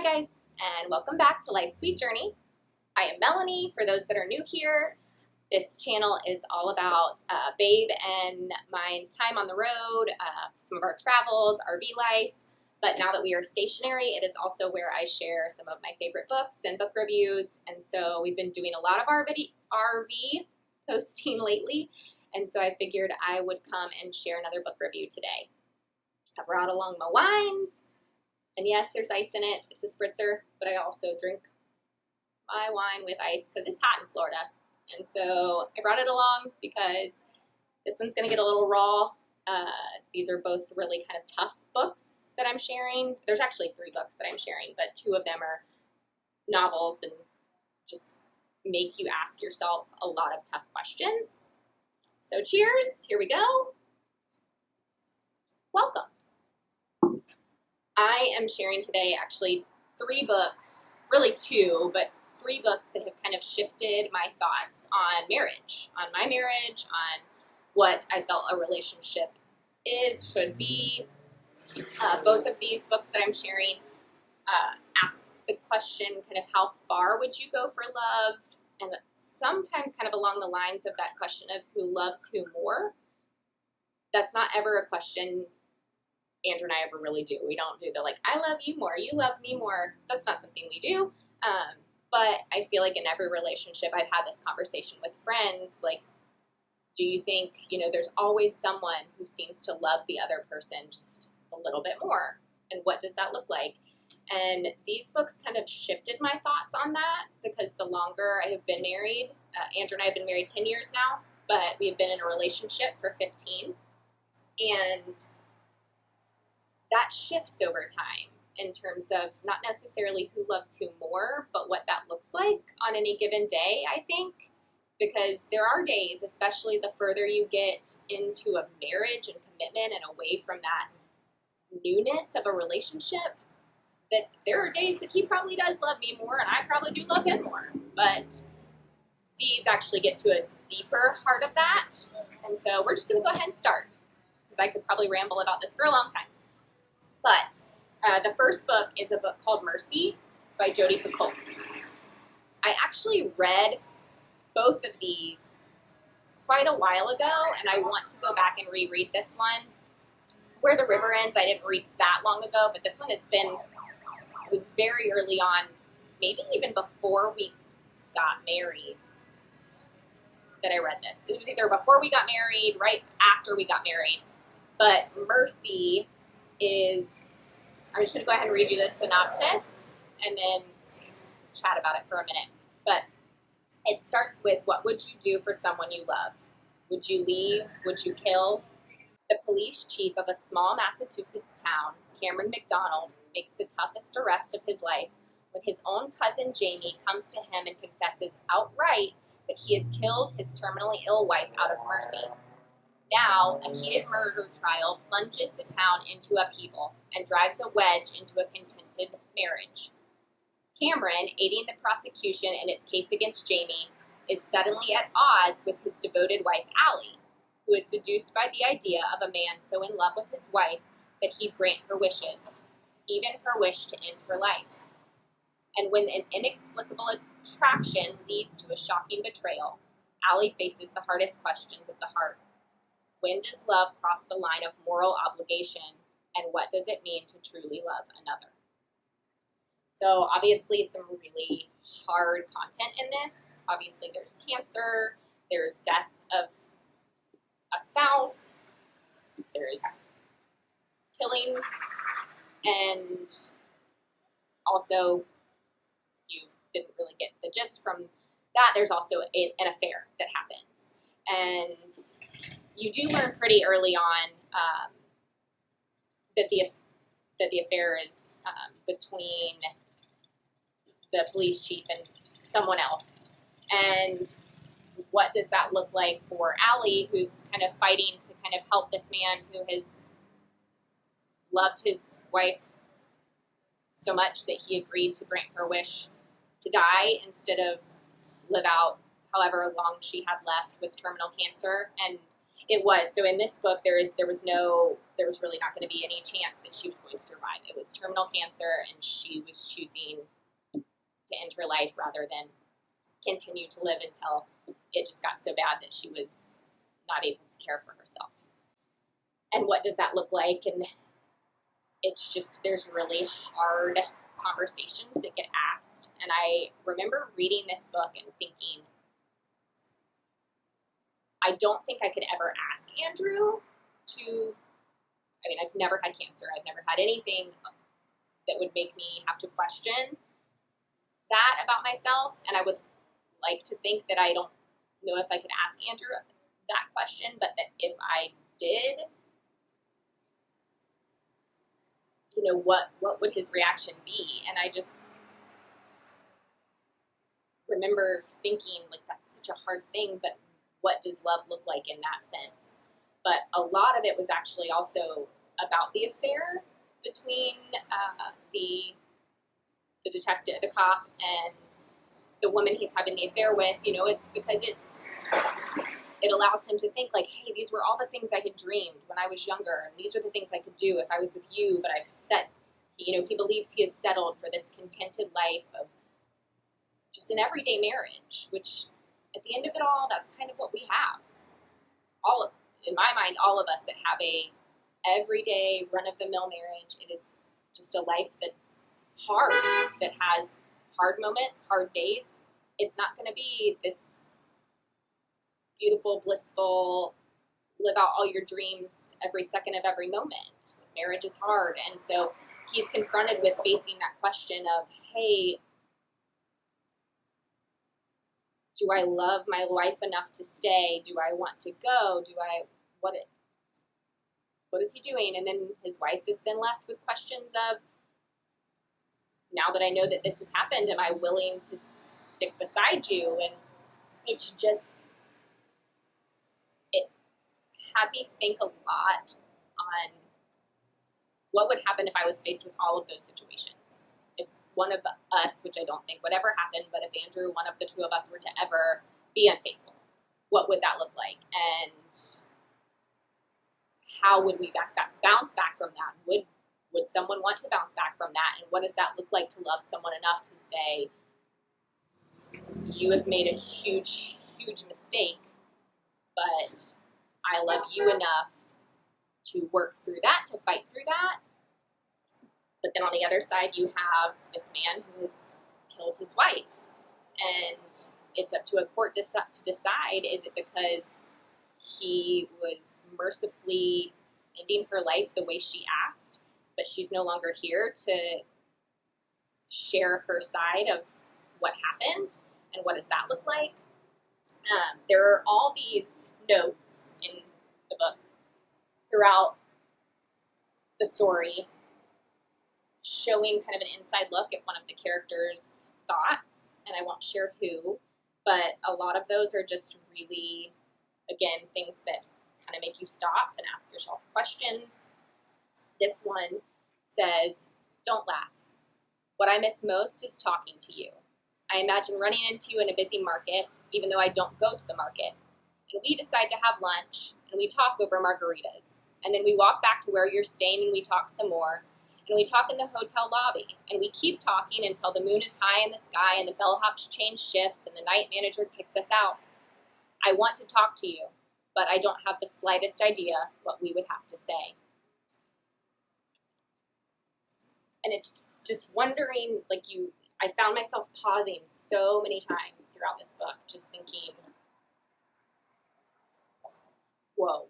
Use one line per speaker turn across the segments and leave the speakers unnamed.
Hi guys, and welcome back to Life's Sweet Journey. I am Melanie, for those that are new here. This channel is all about Babe and mine's time on the road, some of our travels, RV life, but now that we are stationary, it is also where I share some of my favorite books and book reviews, and so we've been doing a lot of RV posting lately, and so I figured I would come and share another book review today. I brought along my wines. And yes, there's ice in it. It's a spritzer, but I also drink my wine with ice because it's hot in Florida. And so I brought it along because this one's going to get a little raw. These are both really kind of tough books that I'm sharing. There's actually 3 books that I'm sharing, but 2 of them are novels and just make you ask yourself a lot of tough questions. So cheers. Here we go. Welcome. I am sharing today actually 3 books, really 2, but 3 books that have kind of shifted my thoughts on marriage, on my marriage, on what I felt a relationship is, should be. Both of these books that I'm sharing ask the question kind of how far would you go for love, and sometimes kind of along the lines of that question of who loves who more. That's not ever a question Andrew and I ever really do. We don't do the like, I love you more, you love me more. That's not something we do. But I feel like in every relationship, I've had this conversation with friends, like, do you think, there's always someone who seems to love the other person just a little bit more? And what does that look like? And these books kind of shifted my thoughts on that because the longer I have been married, Andrew and I have been married 10 years now, but we have been in a relationship for 15. And that shifts over time in terms of not necessarily who loves who more, but what that looks like on any given day, I think. Because there are days, especially the further you get into a marriage and commitment and away from that newness of a relationship, that there are days that he probably does love me more and I probably do love him more. But these actually get to a deeper heart of that. And so we're just going to go ahead and start, because I could probably ramble about this for a long time. But the first book is a book called Mercy by Jodi Picoult. I actually read both of these quite a while ago, and I want to go back and reread this one. Where the River Ends, I didn't read that long ago, but this one, it was very early on, maybe even before we got married, that I read this. It was either before we got married, right after we got married. But Mercy is, I'm just going to go ahead and read you the synopsis and then chat about it for a minute. But it starts with, what would you do for someone you love? Would you leave? Would you kill? The police chief of a small Massachusetts town, Cameron McDonald, makes the toughest arrest of his life when his own cousin Jamie comes to him and confesses outright that he has killed his terminally ill wife out of mercy. Now, a heated murder trial plunges the town into upheaval and drives a wedge into a contented marriage. Cameron, aiding the prosecution in its case against Jamie, is suddenly at odds with his devoted wife, Allie, who is seduced by the idea of a man so in love with his wife that he'd grant her wishes, even her wish to end her life. And when an inexplicable attraction leads to a shocking betrayal, Allie faces the hardest questions of the heart. When does love cross the line of moral obligation, and what does it mean to truly love another? So obviously some really hard content in this. Obviously there's cancer, there's death of a spouse, there's killing, and also, if you didn't really get the gist from that, there's also an affair that happens. And you do learn pretty early on that the affair is between the police chief and someone else. And what does that look like for Allie, who's kind of fighting to kind of help this man who has loved his wife so much that he agreed to grant her wish to die instead of live out however long she had left with terminal cancer. And it was, so in this book, there was really not going to be any chance that she was going to survive. It was terminal cancer, and she was choosing to end her life rather than continue to live until it just got so bad that she was not able to care for herself. And what does that look like? And it's just, there's really hard conversations that get asked. And I remember reading this book and thinking, I don't think I could ever ask Andrew I've never had cancer. I've never had anything that would make me have to question that about myself. And I would like to think that I don't know if I could ask Andrew that question, but that if I did, what would his reaction be? And I just remember thinking, like, that's such a hard thing, but what does love look like in that sense? But a lot of it was actually also about the affair between the detective, the cop, and the woman he's having the affair with. It's because it allows him to think, like, hey, these were all the things I had dreamed when I was younger, and these are the things I could do if I was with you, but he believes he has settled for this contented life of just an everyday marriage, which at the end of it all, that's kind of what we have. In my mind, all of us that have a everyday run-of-the-mill marriage, it is just a life that's hard, that has hard moments, hard days. It's not going to be this beautiful, blissful, live out all your dreams every second of every moment. Marriage is hard. And so he's confronted with facing that question of, hey, do I love my life enough to stay? Do I want to go? What is he doing? And then his wife is then left with questions of, now that I know that this has happened, am I willing to stick beside you? And it's just, it had me think a lot on what would happen if I was faced with all of those situations. If one of us, which I don't think would ever happen, but if Andrew, one of the two of us, were to ever be unfaithful, what would that look like? And how would we bounce back from that? Would someone want to bounce back from that? And what does that look like to love someone enough to say, you have made a huge, huge mistake, but I love you enough to work through that, to fight through that. But then on the other side, you have this man who has killed his wife. And it's up to a court to decide, is it because he was mercifully ending her life the way she asked, but she's no longer here to share her side of what happened, and what does that look like? There are all these notes in the book throughout the story showing kind of an inside look at one of the characters' thoughts, and I won't share who, but a lot of those are just really, again, things that kind of make you stop and ask yourself questions. This one says, don't laugh. What I miss most is talking to you. I imagine running into you in a busy market, even though I don't go to the market. And we decide to have lunch, and we talk over margaritas. And then we walk back to where you're staying, and we talk some more. And we talk in the hotel lobby. And we keep talking until the moon is high in the sky, and the bellhops change shifts, and the night manager kicks us out. I want to talk to you, but I don't have the slightest idea what we would have to say. And it's just wondering, I found myself pausing so many times throughout this book, just thinking, whoa.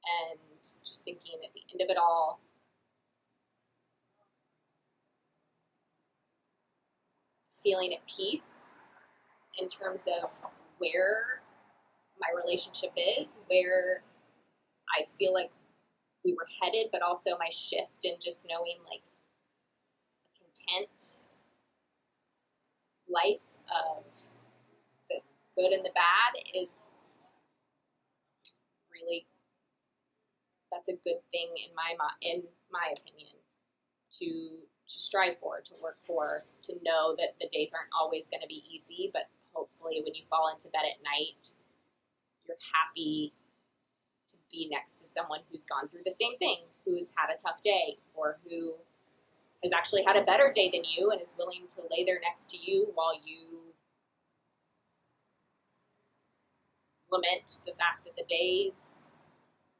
And just thinking at the end of it all, feeling at peace in terms of where my relationship is, where I feel like we were headed, but also my shift in just knowing, a content life of the good and the bad is really, that's a good thing in my opinion, to strive for, to work for, to know that the days aren't always going to be easy, but hopefully when you fall into bed at night, you're happy to be next to someone who's gone through the same thing, who's had a tough day, or who has actually had a better day than you and is willing to lay there next to you while you lament the fact that the days,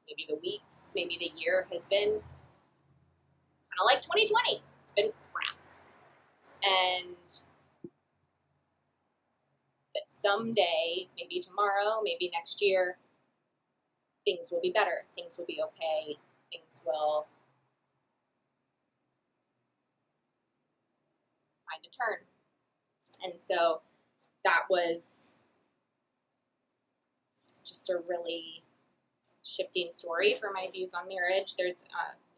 maybe the weeks, maybe the year has been kind of like 2020. It's been crap. And that someday, maybe tomorrow, maybe next year, things will be better. Things will be okay. Things will find a turn. And so that was just a really shifting story for my views on marriage. There's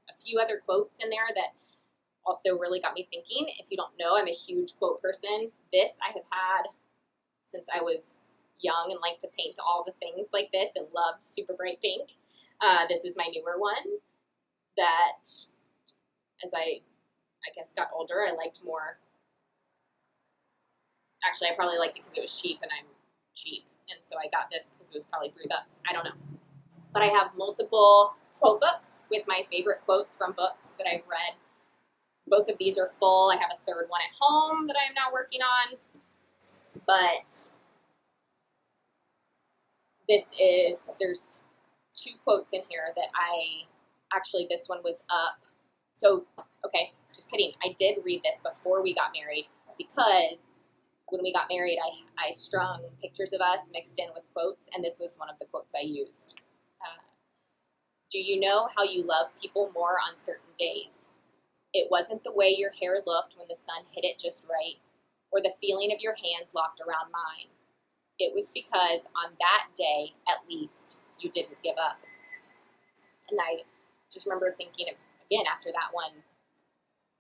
a few other quotes in there that also really got me thinking. If you don't know, I'm a huge quote person. This I have had since I was young and liked to paint all the things like this and loved super bright pink. This is my newer one that as I guess got older, I liked more. Actually, I probably liked it because it was cheap and I'm cheap. And so I got this because it was probably $3. I don't know. But I have multiple quote books with my favorite quotes from books that I've read. Both of these are full. I have a third one at home that I'm now working on. But there's 2 quotes in here that this one was up. So, okay, just kidding. I did read this before we got married because when we got married, I strung pictures of us mixed in with quotes, and this was one of the quotes I used. Do you know how you love people more on certain days? It wasn't the way your hair looked when the sun hit it just right, or the feeling of your hands locked around mine. It was because on that day, at least, you didn't give up. And I just remember thinking, again, after that one,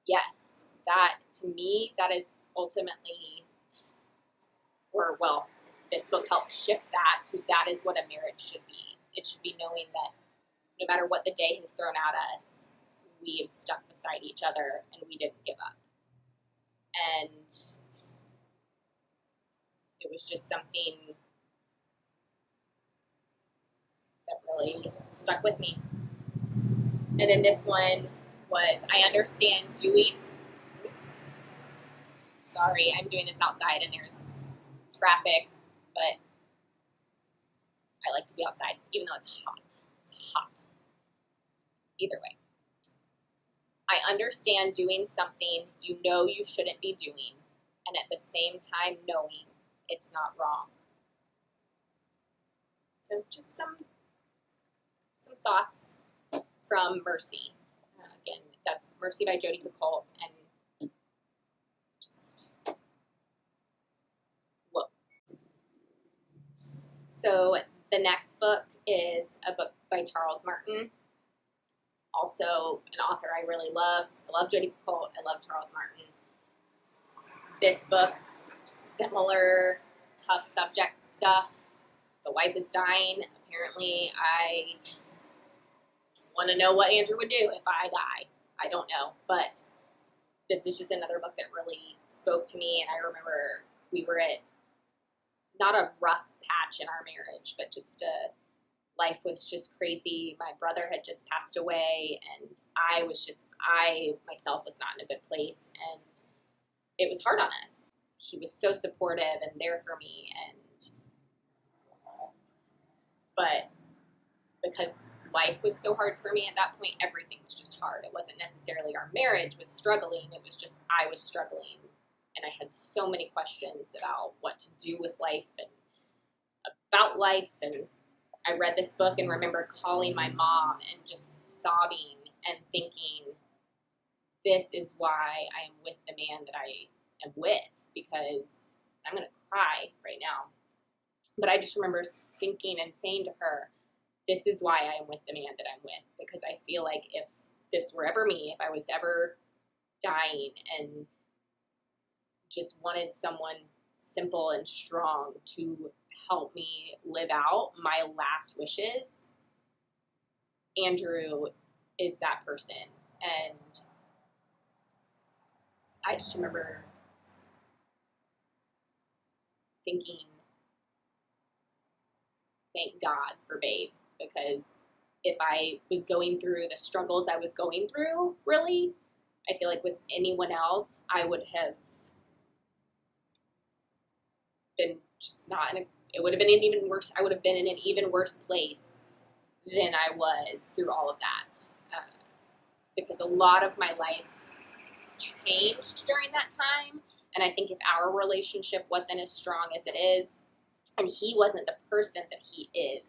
yes, that, to me, that is ultimately, this book helped shift that to that is what a marriage should be. It should be knowing that no matter what the day has thrown at us, we have stuck beside each other and we didn't give up. And it was just something that really stuck with me. And then this one was, I understand doing, sorry, I'm doing this outside and there's traffic, but I like to be outside, even though it's hot. It's hot. Either way. I understand doing something you know you shouldn't be doing, and at the same time knowing it's not wrong. So just some thoughts from Mercy. Again, that's Mercy by Jodi Picoult, and just whoa. So the next book is a book by Charles Martin, also an author I really love. I love Jodi Picoult. I love Charles Martin. This book, similar tough subject stuff. The wife is dying. Apparently, I want to know what Andrew would do if I die. I don't know, but this is just another book that really spoke to me, and I remember we were at not a rough patch in our marriage, but just life was just crazy. My brother had just passed away, and I myself was not in a good place, and it was hard on us. He was so supportive and there for me, but because life was so hard for me at that point, everything was just hard. It wasn't necessarily our marriage was struggling, it was just I was struggling, and I had so many questions about what to do with life and about life, and I read this book and remember calling my mom and just sobbing and thinking, this is why I am with the man that I am with, because I'm going to cry right now. But I just remember thinking and saying to her, this is why I am with the man that I'm with, because I feel like if this were ever me, if I was ever dying and just wanted someone simple and strong to help me live out my last wishes, Andrew is that person. And I just remember thinking, thank God for Babe, because if I was going through the struggles I was going through, really, I feel like with anyone else, I would have been just not in a, it would have been an even worse, I would have been in an even worse place than I was through all of that. Because a lot of my life changed during that time. And I think if our relationship wasn't as strong as it is, and he wasn't the person that he is,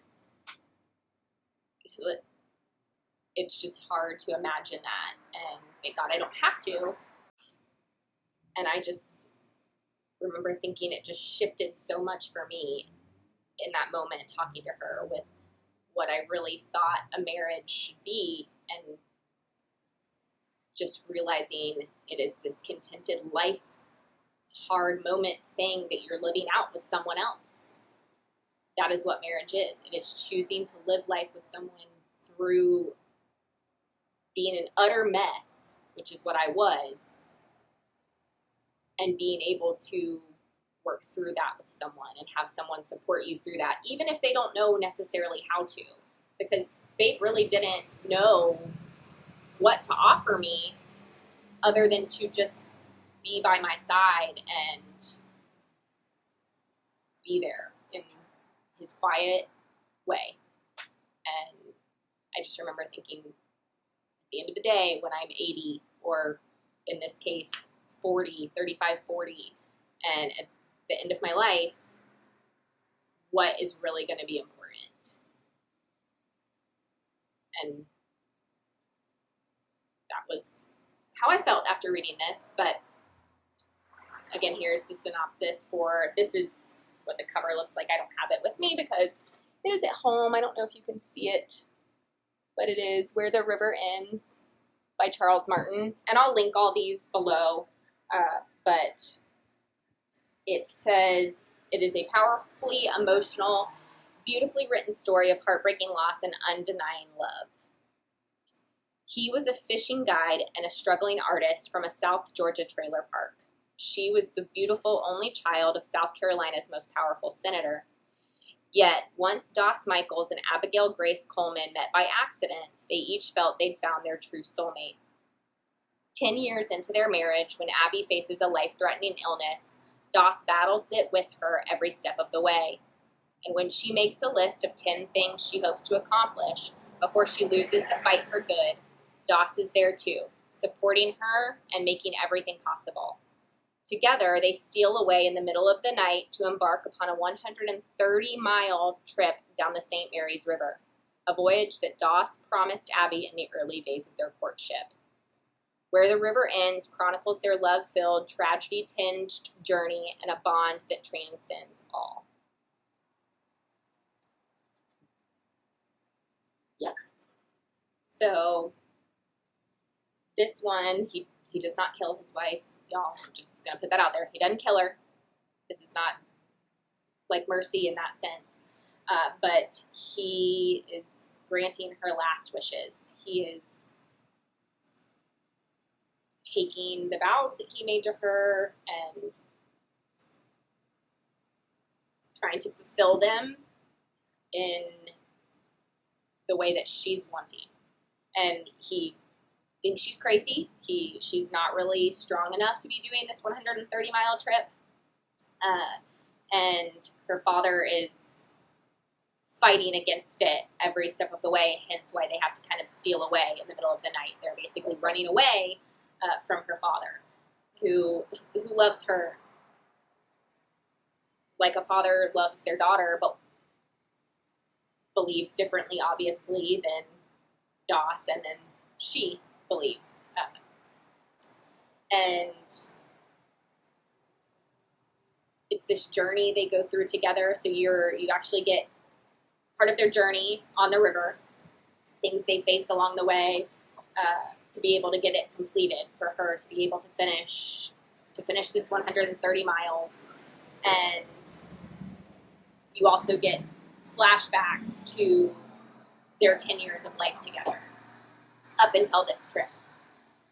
it's just hard to imagine that. And thank God I don't have to. And I just remember thinking it just shifted so much for me in that moment, talking to her with what I really thought a marriage should be, and just realizing it is this contented life, hard moment thing that you're living out with someone else. That is what marriage is. It is choosing to live life with someone through being an utter mess, which is what I was, and being able to work through that with someone and have someone support you through that, even if they don't know necessarily how to. Because Babe really didn't know what to offer me other than to just be by my side and be there in his quiet way. And I just remember thinking, at the end of the day, when I'm 80, or in this case, 40, 35, 40, and at the end of my life, what is really going to be important? And that was how I felt after reading this. But again, here's the synopsis for, this is what the cover looks like. I don't have it with me because it is at home. I don't know if you can see it, but it is Where the River Ends by Charles Martin. And I'll link all these below. But it says, it is a powerfully emotional, beautifully written story of heartbreaking loss and undenying love. He was a fishing guide and a struggling artist from a South Georgia trailer park. She was the beautiful only child of South Carolina's most powerful senator. Yet, once Doss Michaels and Abigail Grace Coleman met by accident, they each felt they'd found their true soulmate. 10 years into their marriage, when Abby faces a life-threatening illness, Doss battles it with her every step of the way. And when she makes a list of 10 things she hopes to accomplish before she loses the fight for good, Doss is there too, supporting her and making everything possible. Together, they steal away in the middle of the night to embark upon a 130-mile trip down the St. Mary's River, a voyage that Doss promised Abby in the early days of their courtship. Where the River Ends chronicles their love-filled, tragedy-tinged journey and a bond that transcends all. Yeah. So, this one, he does not kill his wife. Y'all, I'm just going to put that out there. He doesn't kill her. This is not like mercy in that sense. But he is granting her last wishes. He is taking the vows that he made to her and trying to fulfill them in the way that she's wanting. And he thinks she's crazy. She's not really strong enough to be doing this 130-mile trip. And her father is fighting against it every step of the way, hence why they have to kind of steal away in the middle of the night. They're basically running away from her father, who loves her like a father loves their daughter, but believes differently, obviously, than Doss and then she believe. And it's this journey they go through together. So you actually get part of their journey on the river, things they face along the way, to be able to get it completed, for her to be able to finish this 130 miles. And you also get flashbacks to their 10 years of life together up until this trip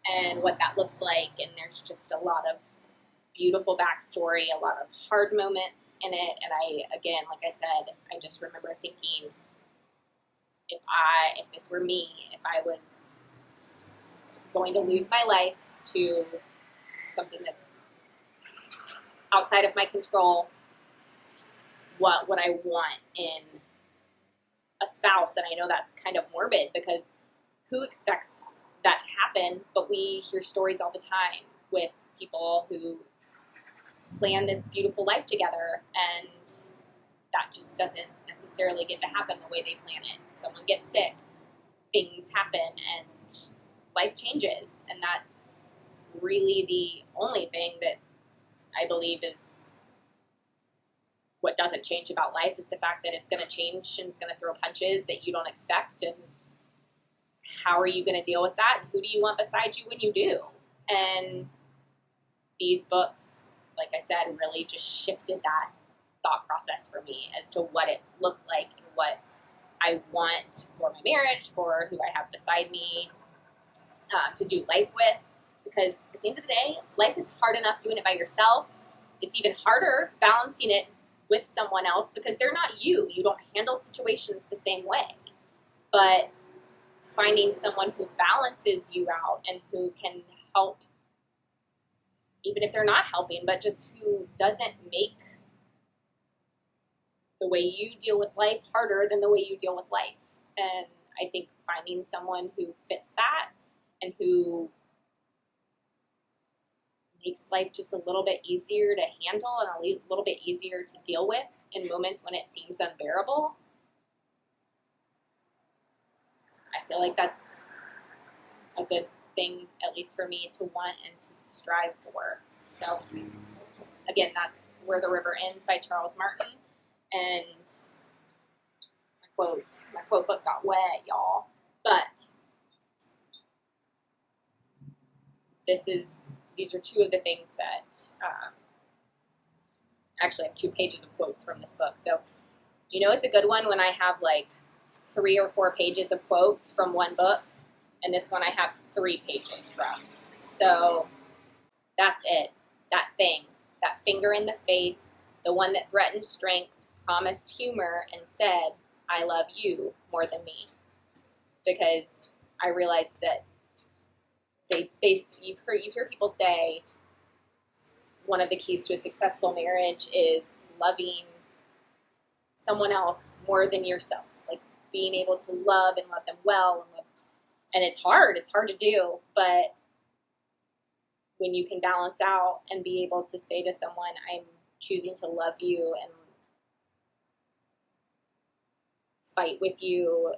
and what that looks like. And there's just a lot of beautiful backstory, a lot of hard moments in it. And again, like I said, I just remember thinking, if this were me, if I was going to lose my life to something that's outside of my control, what would I want in a spouse. And I know that's kind of morbid because who expects that to happen? But we hear stories all the time with people who plan this beautiful life together, and that just doesn't necessarily get to happen the way they plan it. Someone gets sick, things happen, and life changes. And that's really the only thing that I believe is what doesn't change about life, is the fact that it's going to change and it's going to throw punches that you don't expect. And how are you going to deal with that? And who do you want beside you when you do? And these books, like I said, really just shifted that thought process for me as to what it looked like and what I want for my marriage, for who I have beside me, to do life with. Because at the end of the day, life is hard enough doing it by yourself. It's even harder balancing it with someone else because they're not you. You don't handle situations the same way. But finding someone who balances you out and who can help, even if they're not helping, but just who doesn't make the way you deal with life harder than the way you deal with life. And I think finding someone who fits that and who makes life just a little bit easier to handle and a little bit easier to deal with in moments when it seems unbearable, I feel like that's a good thing, at least for me, to want and to strive for. So, again, that's Where the River Ends by Charles Martin. And my quote book got wet, y'all. But these are two of the things that, actually I have 2 pages of quotes from this book. So, it's a good one when I have like 3 or 4 pages of quotes from one book, and this one I have 3 pages from. So that's it. That thing, that finger in the face, the one that threatened strength, promised humor, and said, "I love you more than me." Because I realized that you hear people say one of the keys to a successful marriage is loving someone else more than yourself, like being able to love and love them well, and it's hard to do, but when you can balance out and be able to say to someone, "I'm choosing to love you and fight with you,"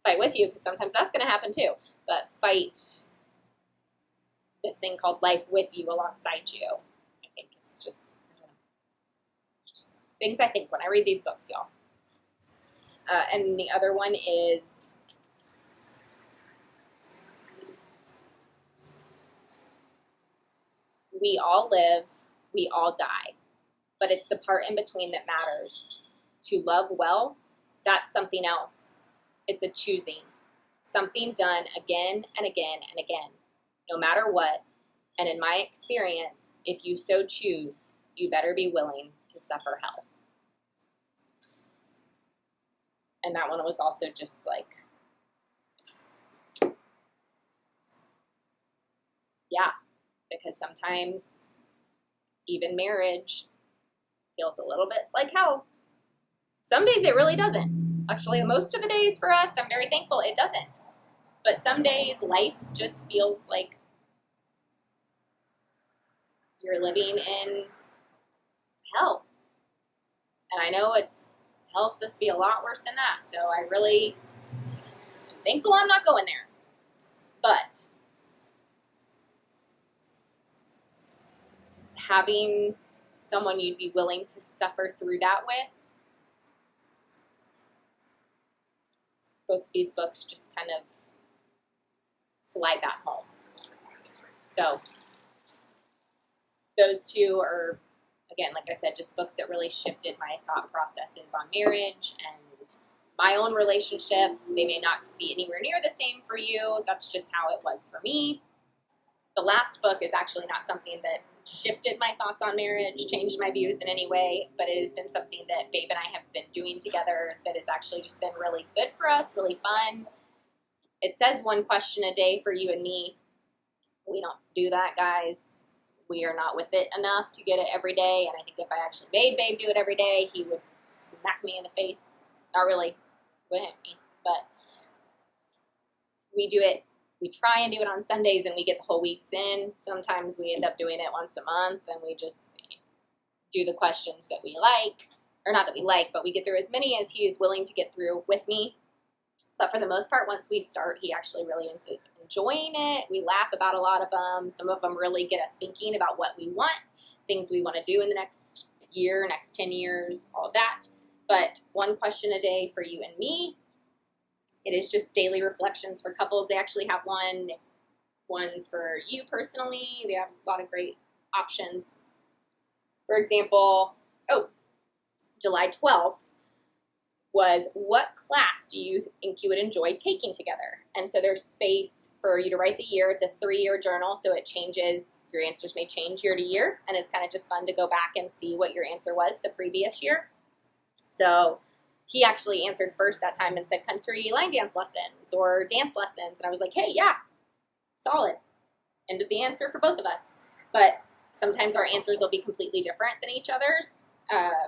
because sometimes that's going to happen too, but fight this thing called life with you, alongside you. I think it's just things I think when I read these books, y'all. And the other one is we all live, we all die, but it's the part in between that matters. To love well, that's something else. It's a choosing, something done again and again and again, no matter what. And in my experience, if you so choose, you better be willing to suffer hell. And that one was also just like, yeah, because sometimes even marriage feels a little bit like hell. Some days it really doesn't. Actually, most of the days for us, I'm very thankful it doesn't. But some days life just feels like you're living in hell. And I know hell's supposed to be a lot worse than that. So I really am thankful I'm not going there. But having someone you'd be willing to suffer through that with, both of these books just kind of slide that home. So those 2 are, again, like I said, just books that really shifted my thought processes on marriage and my own relationship. They may not be anywhere near the same for you. That's just how it was for me. The last book is actually not something that shifted my thoughts on marriage, changed my views in any way, but it has been something that Babe and I have been doing together that has actually just been really good for us, really fun. It says 1 question a day for you and me, We don't do that, guys. We are not with it enough to get it every day. And I think if I actually made Babe do it every day, he would smack me in the face. Not really, would hit me, but we do it. We try and do it on Sundays, and we get the whole weeks in. Sometimes we end up doing it once a month, and we just do the questions that we like, or not that we like, but we get through as many as he is willing to get through with me. But for the most part, once we start, he actually really ends up enjoying it. We laugh about a lot of them. Some of them really get us thinking about what we want, things we want to do in the next year, next 10 years, all of that. But one question a day for you and me. It is just daily reflections for couples. They actually have ones for you personally. They have a lot of great options. For example, July 12th was, what class do you think you would enjoy taking together? And so there's space for you to write the year. It's a 3-year journal, so it changes. Your answers may change year to year, and it's kind of just fun to go back and see what your answer was the previous year. So he actually answered first that time and said country line dance lessons or dance lessons. And I was like, hey, yeah, solid. End of the answer for both of us. But sometimes our answers will be completely different than each other's.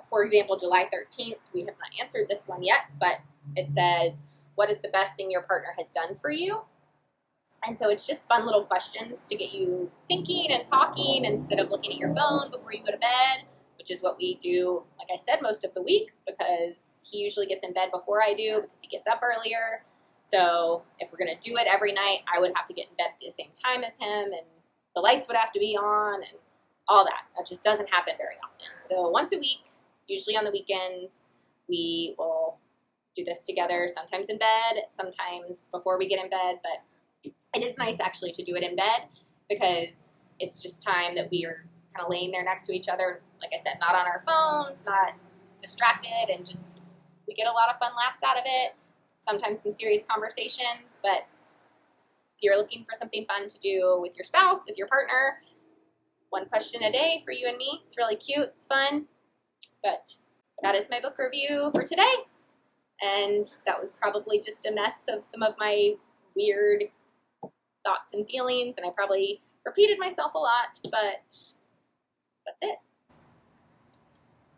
For example, July 13th, we have not answered this one yet, but it says, what is the best thing your partner has done for you? And so it's just fun little questions to get you thinking and talking instead of looking at your phone before you go to bed, which is what we do, like I said, most of the week, because he usually gets in bed before I do because he gets up earlier. So if we're going to do it every night, I would have to get in bed at the same time as him, and the lights would have to be on and all that. That just doesn't happen very often. So once a week, usually on the weekends, we will do this together, sometimes in bed, sometimes before we get in bed. But it is nice actually to do it in bed because it's just time that we are kind of laying there next to each other. Like I said, not on our phones, not distracted, and just we get a lot of fun laughs out of it, sometimes some serious conversations. But if you're looking for something fun to do with your spouse, with your partner, one question a day for you and me. It's really cute. It's fun. But that is my book review for today. And that was probably just a mess of some of my weird thoughts and feelings. And I probably repeated myself a lot, but that's it.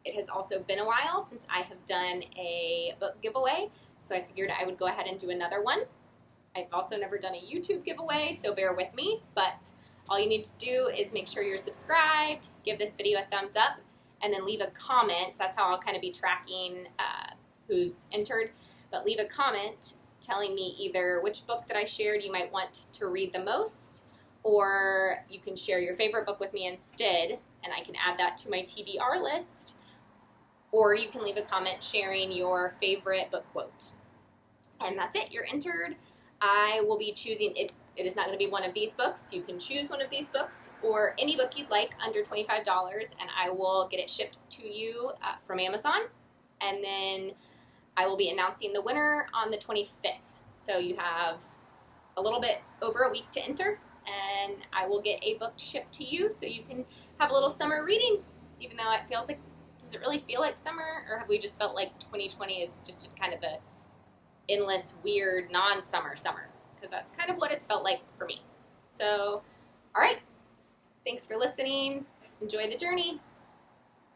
It has also been a while since I have done a book giveaway, so I figured I would go ahead and do another one. I've also never done a YouTube giveaway, so bear with me, but all you need to do is make sure you're subscribed, give this video a thumbs up, and then leave a comment. That's how I'll kind of be tracking who's entered, but leave a comment telling me either which book that I shared you might want to read the most, or you can share your favorite book with me instead, and I can add that to my TBR list. Or you can leave a comment sharing your favorite book quote. And that's it. You're entered. I will be choosing it. It is not going to be one of these books. You can choose one of these books or any book you'd like under $25, and I will get it shipped to you from Amazon. And then I will be announcing the winner on the 25th. So you have a little bit over a week to enter, and I will get a book shipped to you so you can have a little summer reading, even though it feels like, does it really feel like summer, or have we just felt like 2020 is just kind of a endless, weird, non-summer summer? Because that's kind of what it's felt like for me. So, all right. Thanks for listening. Enjoy the journey.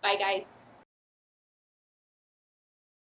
Bye, guys.